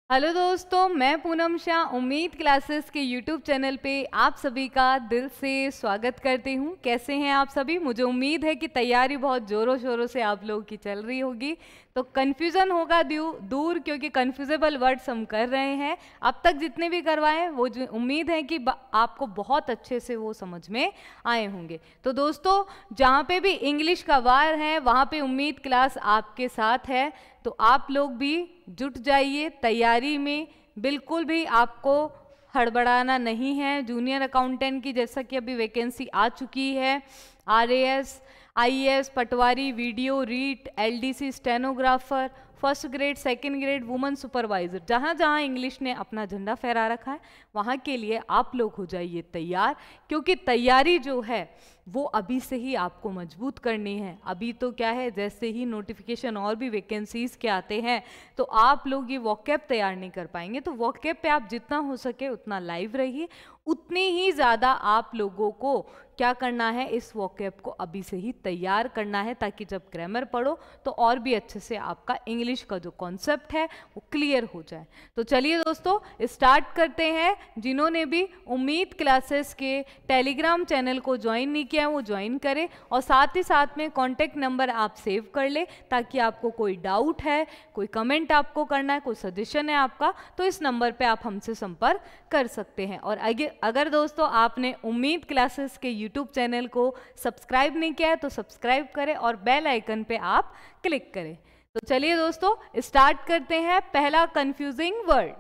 Hello दोस्तों, मैं पूनम शाह उम्मीद क्लासेस के यूट्यूब चैनल पे आप सभी का दिल से स्वागत करती हूँ। कैसे हैं आप सभी? मुझे उम्मीद है कि तैयारी बहुत ज़ोरों शोरों से आप लोगों की चल रही होगी, तो कन्फ्यूज़न होगा दूर क्योंकि कन्फ्यूजेबल वर्ड्स हम कर रहे हैं। अब तक जितने भी करवाए वो उम्मीद है कि आपको बहुत अच्छे से वो समझ में आए होंगे। तो दोस्तों, जहाँ पे भी इंग्लिश का वार है वहाँ पे उम्मीद क्लास आपके साथ है, तो आप लोग भी जुट जाइए तैयारी में। बिल्कुल भी आपको हड़बड़ाना नहीं है। जूनियर अकाउंटेंट की जैसा कि अभी वैकेंसी आ चुकी है, आरएएस, आईएएस, पटवारी, वीडियो रीड, LDC, stenographer, first grade, second grade, women supervisor, जहाँ जहाँ इंग्लिश ने अपना झंडा फहरा रखा है वहाँ के लिए आप लोग हो जाइए तैयार, क्योंकि तैयारी जो है वो अभी से ही आपको मजबूत करनी है। अभी तो क्या है, जैसे ही नोटिफिकेशन और भी वैकेंसीज के आते हैं तो आप लोग ये वॉकैब तैयार नहीं कर पाएंगे। तो वॉकैब पे आप जितना हो सके उतना लाइव रहिए, उतनी ही ज़्यादा आप लोगों को क्या करना है, इस वॉकैब को अभी से ही तैयार करना है, ताकि जब ग्रामर पढ़ो तो और भी अच्छे से आपका इंग्लिश का जो कॉन्सेप्ट है वो क्लियर हो जाए। तो चलिए दोस्तों, स्टार्ट करते हैं। जिन्होंने भी उम्मीद क्लासेस के टेलीग्राम चैनल को ज्वाइन नहीं किया है वो ज्वाइन करें, और साथ ही साथ में कॉन्टेक्ट नंबर आप सेव कर ले, ताकि आपको कोई डाउट है, कोई कमेंट आपको करना है, कोई सजेशन है आपका, तो इस नंबर पे आप हमसे संपर्क कर सकते हैं। और अगर दोस्तों आपने उम्मीद क्लासेस के यूट्यूब चैनल को सब्सक्राइब नहीं किया है तो सब्सक्राइब करें और बेल आइकन पे आप क्लिक करें। तो चलिए दोस्तों, स्टार्ट करते हैं। पहला कंफ्यूजिंग वर्ड,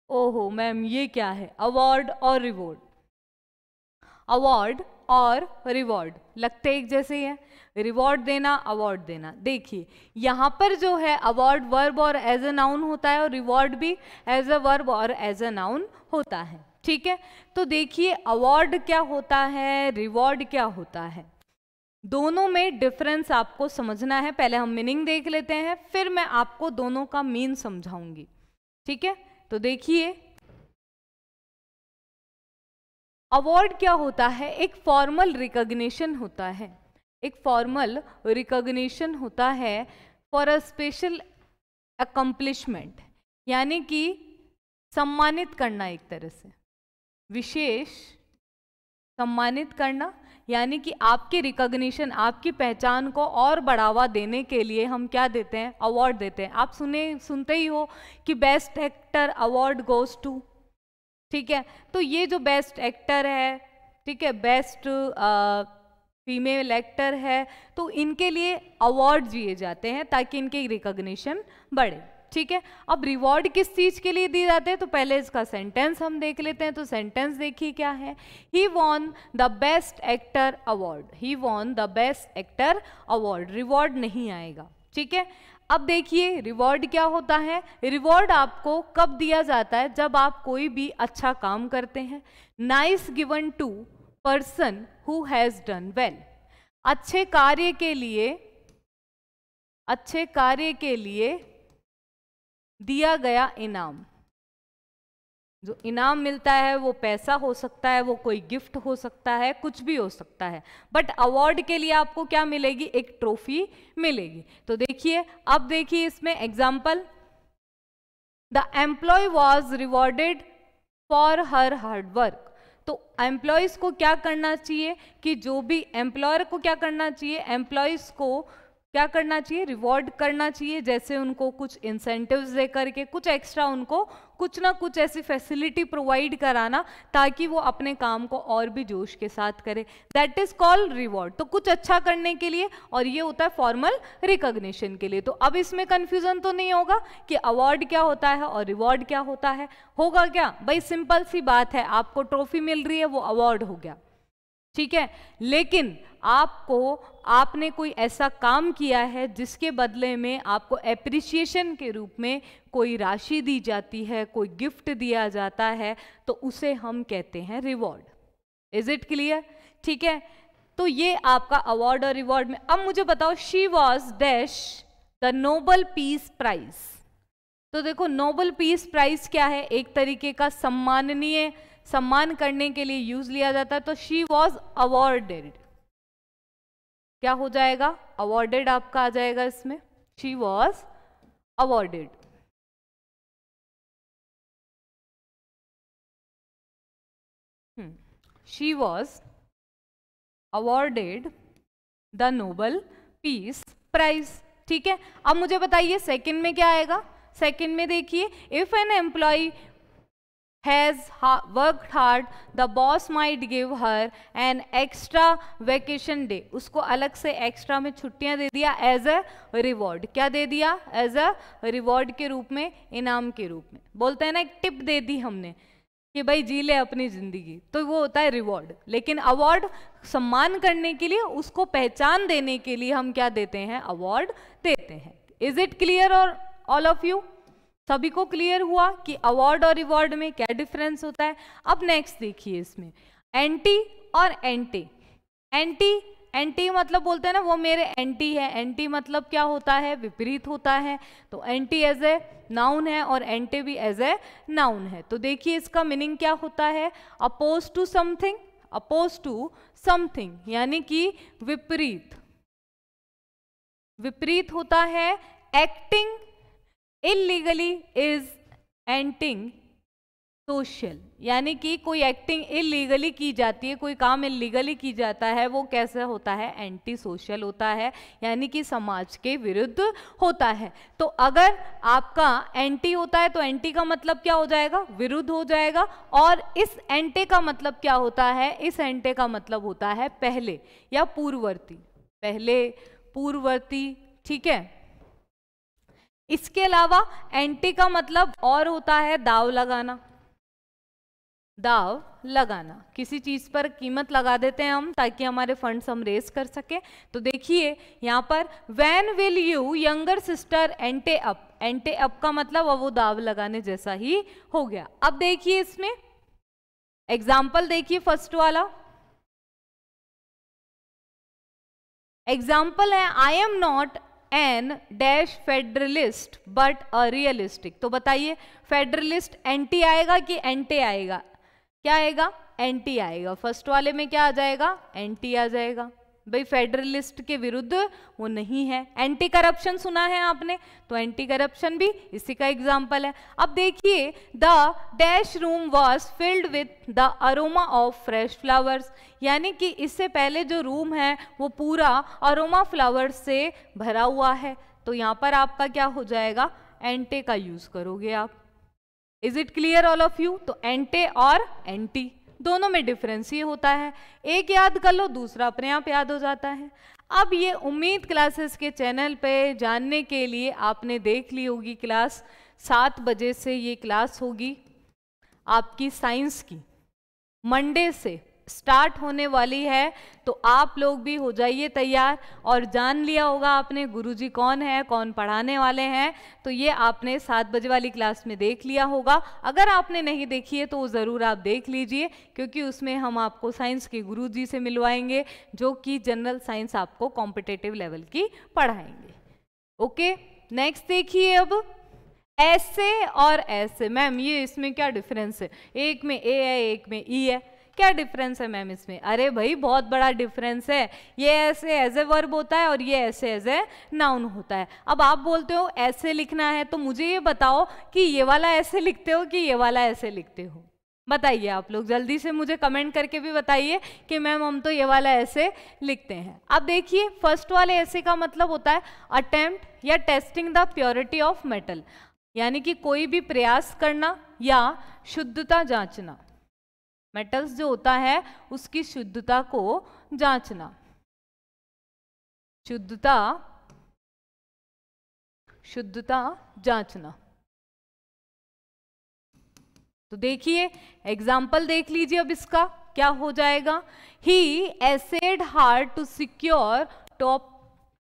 ओहो मैम ये क्या है? अवार्ड और रिवॉर्ड। अवार्ड और रिवॉर्ड लगते एक जैसे ही है। रिवॉर्ड देना, अवार्ड देना। देखिए यहाँ पर जो है अवार्ड वर्ब और एज अ नाउन होता है, और रिवॉर्ड भी एज अ वर्ब और एज अ नाउन होता है। ठीक है, तो देखिए अवार्ड क्या होता है, रिवॉर्ड क्या होता है, दोनों में डिफरेंस आपको समझना है। पहले हम मीनिंग देख लेते हैं, फिर मैं आपको दोनों का मीन समझाऊंगी। ठीक है, तो देखिए अवार्ड क्या होता है, एक फॉर्मल रिकॉग्निशन होता है। एक फॉर्मल रिकॉग्निशन होता है फॉर अ स्पेशल अकम्पलिशमेंट, यानी कि सम्मानित करना, एक तरह से विशेष सम्मानित करना, यानी कि आपकी रिकॉग्निशन, आपकी पहचान को और बढ़ावा देने के लिए हम क्या देते हैं, अवार्ड देते हैं। आप सुनते ही हो कि best actor award goes to. ठीक है, तो ये जो बेस्ट एक्टर है, ठीक है, बेस्ट फीमेल एक्टर है, तो इनके लिए अवार्ड दिए जाते हैं ताकि इनकी रिकॉग्निशन बढ़े। ठीक है, अब रिवॉर्ड किस चीज के लिए दिए जाते हैं, तो पहले इसका सेंटेंस हम देख लेते हैं। तो सेंटेंस देखिए क्या है, he won the best actor award. He won the best actor award, reward नहीं आएगा। ठीक है, अब देखिए रिवॉर्ड क्या होता है। रिवॉर्ड आपको कब दिया जाता है, जब आप कोई भी अच्छा काम करते हैं। Nice given to person who has done well, अच्छे कार्य के लिए, अच्छे कार्य के लिए दिया गया इनाम। जो इनाम मिलता है वो पैसा हो सकता है, वो कोई गिफ्ट हो सकता है, कुछ भी हो सकता है, बट अवार्ड के लिए आपको क्या मिलेगी, एक ट्रॉफी मिलेगी। तो देखिए, अब देखिए इसमें example, the employee was rewarded for her hard work. तो एम्प्लॉयज को क्या करना चाहिए, कि जो भी एम्प्लॉयर को क्या करना चाहिए, एम्प्लॉयज को क्या करना चाहिए, रिवॉर्ड करना चाहिए। जैसे उनको कुछ इंसेंटिव्स दे करके, कुछ एक्स्ट्रा उनको कुछ ना कुछ ऐसी फैसिलिटी प्रोवाइड कराना, ताकि वो अपने काम को और भी जोश के साथ करे। That is called reward. तो कुछ अच्छा करने के लिए, और ये होता है फॉर्मल रिकॉग्निशन के लिए। तो अब इसमें कंफ्यूजन तो नहीं होगा कि अवार्ड क्या होता है और रिवॉर्ड क्या होता है। होगा क्या भाई, सिंपल सी बात है, आपको ट्रॉफी मिल रही है वो अवार्ड हो गया। ठीक है, लेकिन आपने कोई ऐसा काम किया है जिसके बदले में आपको एप्रिसिएशन के रूप में कोई राशि दी जाती है, कोई गिफ्ट दिया जाता है, तो उसे हम कहते हैं रिवॉर्ड। Is it clear? ठीक है, तो ये आपका अवार्ड और रिवॉर्ड में। अब मुझे बताओ, she was dash the Nobel peace prize. तो देखो नोबल पीस प्राइज क्या है, एक तरीके का सम्मान करने के लिए यूज लिया जाता है। तो शी वॉज अवॉर्डेड, क्या हो जाएगा, अवॉर्डेड आपका आ जाएगा इसमें, she was awarded. She was awarded the Nobel peace prize. ठीक है, अब मुझे बताइए सेकंड में क्या आएगा। सेकंड में देखिए, if an employee has worked hard the boss might give her an extra vacation day, उसको अलग से एक्स्ट्रा में छुट्टियां दे दिया एज अ रिवॉर्ड। क्या दे दिया? एज अ रिवॉर्ड के रूप में, इनाम के रूप में। बोलते हैं ना, एक टिप दे दी हमने कि भाई जी ले अपनी जिंदगी, तो वो होता है रिवॉर्ड। लेकिन अवार्ड सम्मान करने के लिए, उसको पहचान देने के लिए हम क्या देते हैं? अवार्ड देते हैं। इज इट क्लियर और ऑल ऑफ यू? सभी को क्लियर हुआ कि अवार्ड और रिवॉर्ड में क्या डिफरेंस होता है। अब नेक्स्ट देखिए, इसमें एंटी और एंटी। एंटी, एंटी मतलब बोलते हैं ना वो मेरे एंटी है। एंटी मतलब क्या होता है? विपरीत होता है। तो एंटी एज ए नाउन है और एंटी भी एज ए नाउन है। तो देखिए इसका मीनिंग क्या होता है? Oppose to something, oppose to something यानी कि विपरीत। विपरीत होता है। Acting illegally is anti social, यानी कि कोई एक्टिंग इलीगली की जाती है, कोई काम इलीगली की जाता है, वो कैसे होता है? एंटी सोशल होता है, यानी कि समाज के विरुद्ध होता है। तो अगर आपका एंटी होता है तो एंटी का मतलब क्या हो जाएगा? विरुद्ध हो जाएगा। और इस एंटे का मतलब क्या होता है? इस एंटे का मतलब होता है पहले या पूर्ववर्ती, पहले पूर्ववर्ती। ठीक है, इसके अलावा एंटी का मतलब और होता है दाव लगाना। दाव लगाना, किसी चीज पर कीमत लगा देते हैं हम ताकि हमारे फंड्स हम रेज कर सके। तो देखिए यहाँ पर when will you younger sister ante up, ante up का मतलब वो दाव लगाने जैसा ही हो गया। अब देखिए इसमें एग्जाम्पल देखिए, फर्स्ट वाला एग्जाम्पल है I am not an dash federalist but a realistic. तो बताइए फेडरलिस्ट एंटी आएगा कि एंटे आएगा? क्या आएगा? एंटी आएगा। फर्स्ट वाले में क्या आ जाएगा? एंटी आ जाएगा। भाई फेडरलिस्ट के विरुद्ध वो नहीं है। एंटी करप्शन सुना है आपने, तो एंटी करप्शन भी इसी का एग्जाम्पल है। अब देखिए the dash room was filled with the aroma of fresh flowers, यानी कि इससे पहले जो रूम है वो पूरा अरोमा फ्लावर्स से भरा हुआ है। तो यहाँ पर आपका क्या हो जाएगा? एंटे का यूज करोगे आप। Is it clear all of you? तो एंटे और एंटी दोनों में डिफरेंस ये होता है। एक याद कर लो, दूसरा अपने आप याद हो जाता है। अब ये उम्मीद क्लासेस के चैनल पे जानने के लिए आपने देख ली होगी क्लास, 7 बजे से ये क्लास होगी आपकी साइंस की, मंडे से स्टार्ट होने वाली है। तो आप लोग भी हो जाइए तैयार। और जान लिया होगा आपने गुरुजी कौन है, कौन पढ़ाने वाले हैं, तो ये आपने 7 बजे वाली क्लास में देख लिया होगा। अगर आपने नहीं देखी है तो ज़रूर आप देख लीजिए, क्योंकि उसमें हम आपको साइंस के गुरुजी से मिलवाएंगे जो कि जनरल साइंस आपको कॉम्पिटिटिव लेवल की पढ़ाएंगे। ओके, नेक्स्ट देखिए अब ऐसे और ऐसे। मैम ये इसमें क्या डिफरेंस है? एक में ए है, एक में ई है, क्या डिफरेंस है मैम इसमें? अरे भाई बहुत बड़ा डिफरेंस है। ये ऐसे एज ए वर्ब होता है और ये ऐसे एज ए नाउन होता है। अब आप बोलते हो ऐसे लिखना है, तो मुझे ये बताओ कि ये वाला ऐसे लिखते हो कि ये वाला ऐसे लिखते हो? बताइए आप लोग जल्दी से मुझे कमेंट करके भी बताइए कि मैम हम तो ये वाला ऐसे लिखते हैं। अब देखिए फर्स्ट वाले ऐसे का मतलब होता है अटेम्प्ट या testing the purity of metal, यानी कि कोई भी प्रयास करना या शुद्धता जांचना। मेटल्स जो होता है उसकी शुद्धता को जांचना, शुद्धता जांचना। तो देखिए एग्जाम्पल देख लीजिए अब इसका क्या हो जाएगा। He essayed hard to secure top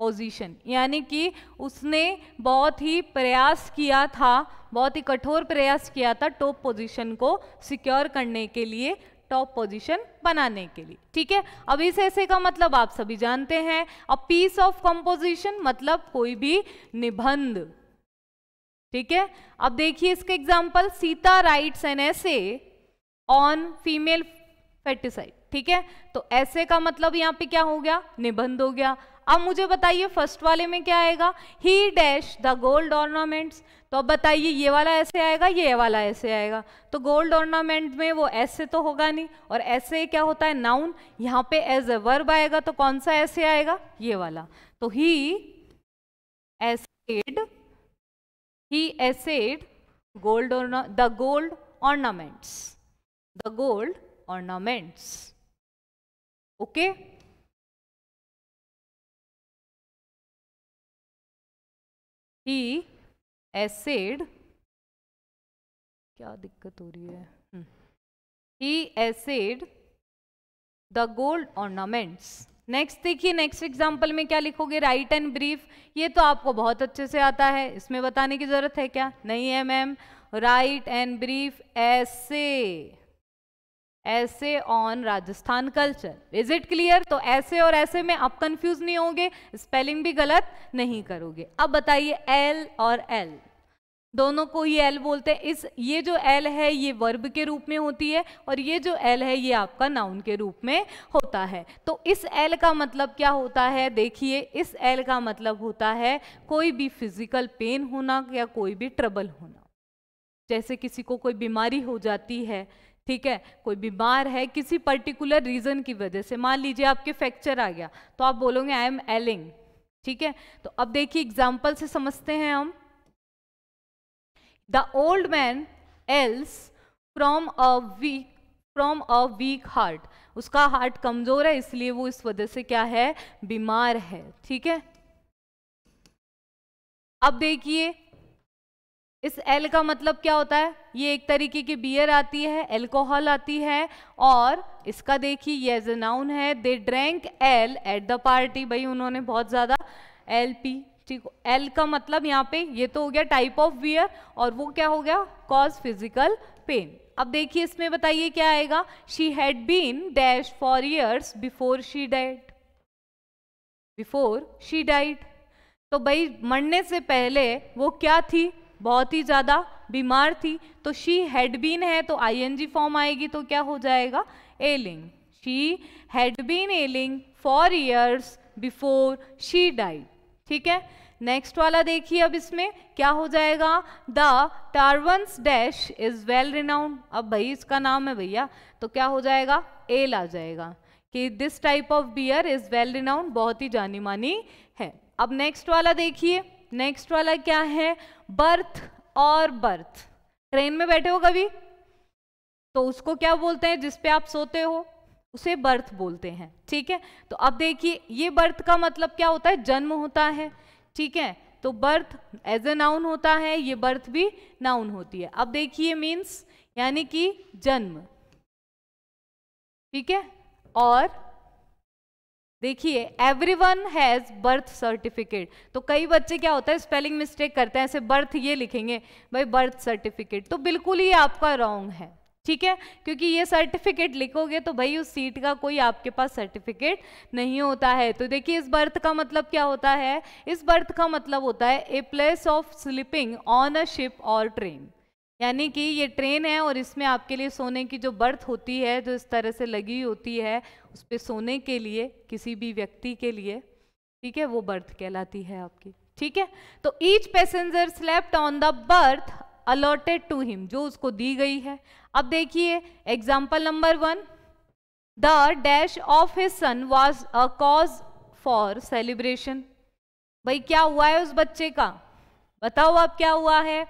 position, यानी कि उसने बहुत ही प्रयास किया था, बहुत ही कठोर प्रयास किया था टॉप पोजीशन को सिक्योर करने के लिए, टॉप पोजीशन बनाने के लिए। ठीक है, अब इस ऐसे का मतलब आप सभी जानते हैं। अ पीस ऑफ कंपोजिशन मतलब कोई भी निबंध। ठीक है, अब देखिए इसका example Sita rights an essay on female foeticide. ठीक है, तो ऐसे का मतलब यहाँ पे क्या हो गया? निबंध हो गया। अब मुझे बताइए फर्स्ट वाले में क्या आएगा, ही डैश द गोल्ड ऑर्नामेंट्स। तो अब बताइए ये वाला ऐसे आएगा, ये वाला ऐसे आएगा, तो गोल्ड ऑर्नामेंट में वो ऐसे तो होगा नहीं, और ऐसे क्या होता है नाउन, यहाँ पे एज ए वर्ब आएगा, तो कौन सा ऐसे आएगा, ये वाला। तो ही essayed the gold ornaments, the gold ornaments, okay? He essayed, क्या दिक्कत हो रही है, he essayed the gold ornaments। Next देखिए, नेक्स्ट एग्जाम्पल में क्या लिखोगे, राइट एंड ब्रीफ। ये तो आपको बहुत अच्छे से आता है, इसमें बताने की जरूरत है क्या, नहीं है मैम। राइट एंड ब्रीफ ऐसे on Rajasthan culture, is it clear. तो ऐसे और ऐसे में आप कंफ्यूज नहीं होगे, स्पेलिंग भी गलत नहीं करोगे। अब बताइए एल और एल दोनों को ही एल बोलते हैं। ये जो एल है ये वर्ब के रूप में होती है, और ये जो एल है ये आपका नाउन के रूप में होता है। तो इस एल का मतलब क्या होता है, देखिए इस एल का मतलब होता है कोई भी फिजिकल पेन होना या कोई भी ट्रबल होना। जैसे किसी को कोई बीमारी हो जाती है, ठीक है, कोई बीमार है किसी पर्टिकुलर रीजन की वजह से, मान लीजिए आपके फ्रैक्चर आ गया, तो आप बोलोगे आई एम एलिंग, ठीक है। तो अब देखिए एग्जाम्पल से समझते हैं हम। The old man ails from a weak heart, उसका हार्ट कमजोर है इसलिए वो इस वजह से क्या है, बीमार है, ठीक है। अब देखिए इस एल का मतलब क्या होता है, ये एक तरीके की बियर आती है, एल्कोहल आती है, और इसका देखिए ये एज ए नाउन है, they drank ale at the party, भाई उन्होंने बहुत ज्यादा एल पी, ठीक। एल का मतलब यहाँ पे ये तो हो गया टाइप ऑफ बियर, और वो क्या हो गया, कॉज फिजिकल पेन। अब देखिए इसमें बताइए क्या आएगा, she had been dash for years before she died. तो भाई मरने से पहले वो क्या थी, बहुत ही ज्यादा बीमार थी। तो शी हैड बीन है तो आईएनजी फॉर्म आएगी, तो क्या हो जाएगा, ailing. She had been ailing for years before she died, ठीक है। नेक्स्ट वाला देखिए, अब इसमें क्या हो जाएगा, the tarvans dash is well renowned. अब भाई इसका नाम है भैया, तो क्या हो जाएगा, एल आ जाएगा कि this type of beer is well renowned, बहुत ही जानी मानी है। अब नेक्स्ट वाला देखिए, नेक्स्ट वाला क्या है, बर्थ और बर्थ। ट्रेन में बैठे हो कभी, तो उसको क्या बोलते हैं, जिस पे आप सोते हो उसे बर्थ बोलते हैं, ठीक है। तो अब देखिए ये बर्थ का मतलब क्या होता है, जन्म होता है, ठीक है। तो बर्थ एज ए नाउन होता है, ये बर्थ भी नाउन होती है। अब देखिए मीन्स यानी कि जन्म, ठीक है। और देखिए एवरीवन हैज बर्थ सर्टिफिकेट। तो कई बच्चे क्या होता है स्पेलिंग मिस्टेक करते हैं, ऐसे बर्थ ये लिखेंगे भाई बर्थ सर्टिफिकेट, तो बिल्कुल ही आपका रॉन्ग है, ठीक है। क्योंकि ये सर्टिफिकेट लिखोगे तो भाई उस सीट का कोई आपके पास सर्टिफिकेट नहीं होता है। तो देखिए इस बर्थ का मतलब क्या होता है, इस बर्थ का मतलब होता है a place of sleeping on a ship और ट्रेन। यानी कि ये ट्रेन है और इसमें आपके लिए सोने की जो बर्थ होती है, जो इस तरह से लगी होती है उस पे सोने के लिए किसी भी व्यक्ति के लिए, ठीक है, वो बर्थ कहलाती है आपकी, ठीक है। तो each passenger slept on the berth allotted to him, जो उसको दी गई है। अब देखिए example number 1, the dash of his son was a cause for celebration. भाई क्या हुआ है उस बच्चे का, बताओ अब क्या हुआ है,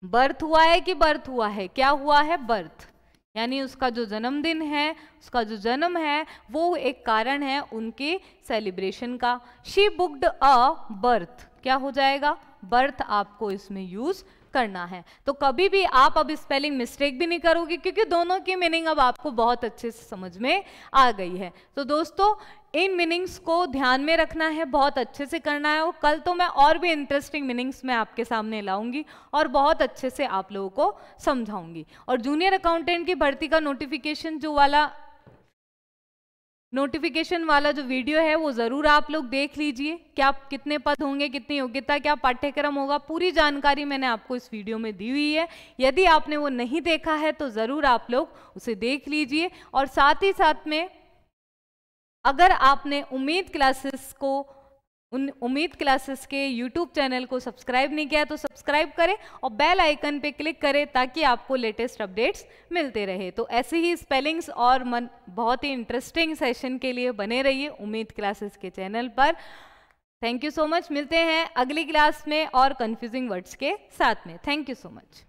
बर्थ हुआ है कि बर्थ हुआ है, क्या हुआ है, बर्थ। यानी उसका जो जन्मदिन है, उसका जो जन्म है वो एक कारण है उनके सेलिब्रेशन का। शी बुक्ड अ बर्थ, क्या हो जाएगा, बर्थ आपको इसमें यूज करना है। तो कभी भी आप अब स्पेलिंग मिस्टेक भी नहीं करोगे क्योंकि दोनों की मीनिंग अब आपको बहुत अच्छे से समझ में आ गई है। तो दोस्तों इन मीनिंग्स को ध्यान में रखना है, बहुत अच्छे से करना है, और कल तो मैं और भी इंटरेस्टिंग मीनिंग्स में आपके सामने लाऊंगी और बहुत अच्छे से आप लोगों को समझाऊंगी। और जूनियर अकाउंटेंट की भर्ती का नोटिफिकेशन वाला जो वीडियो है वो जरूर आप लोग देख लीजिए। क्या कितने पद होंगे, कितनी योग्यता, क्या पाठ्यक्रम होगा, पूरी जानकारी मैंने आपको इस वीडियो में दी हुई है। यदि आपने वो नहीं देखा है तो जरूर आप लोग उसे देख लीजिए। और साथ ही साथ में अगर आपने उम्मीद क्लासेस के YouTube चैनल को सब्सक्राइब नहीं किया तो सब्सक्राइब करें और बेल आइकन पे क्लिक करें ताकि आपको लेटेस्ट अपडेट्स मिलते रहे। तो ऐसे ही स्पेलिंग्स और बहुत ही इंटरेस्टिंग सेशन के लिए बने रहिए उम्मीद क्लासेस के चैनल पर। Thank you so much. मिलते हैं अगली क्लास में और कंफ्यूजिंग वर्ड्स के साथ में। Thank you so much.